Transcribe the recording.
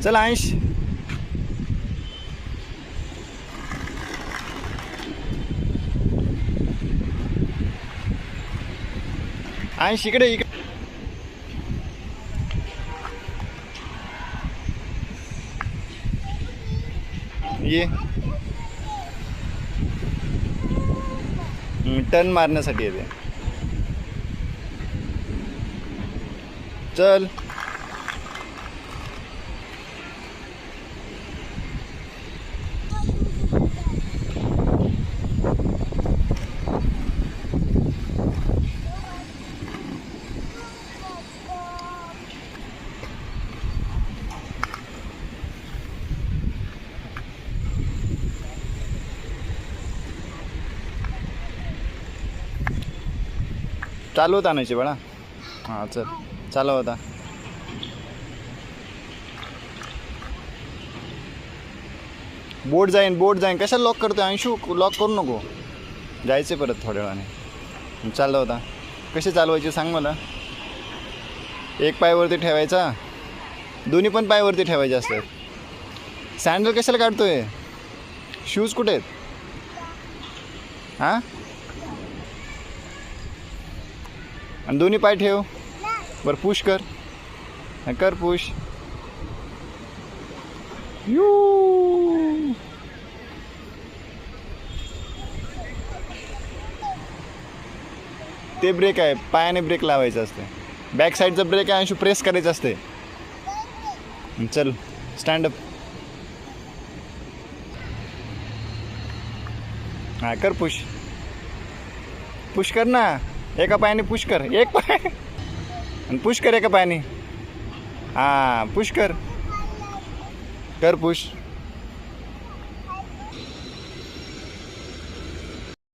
चल अंश. अंश इकडे इकडे ये. टर्न मारण्यासाठी येते. चल. चालू होता आणायची बाळा. हां चल चालू होता. बोट जाईन कशाला लॉक करतोय अंशू. लॉक करू नको. जायचं परत थोड्या वेळाने. चालला होता. कसे चालवायचे सांग मला. एक पायावरती ठेवायचा. दोन्ही पण पायावरती ठेवायचे असतात. सँडल कशाला काढतोय. शूज कुठे आहेत. हां आणि दोन्ही पाय ठेव. बरं पुश कर. कर पुश. यू. ते ब्रेक आहे. पायाने ब्रेक लावायचं असते. बॅक साईडचा ब्रेक आहे अंशू. प्रेस करायचं असते. चल स्टँडअप. हां कर पुश. पुश कर ना. एका पायाने पुश कर. एक पाय आणि पुश कर एका पायाने. हां पुश कर. कर पुश.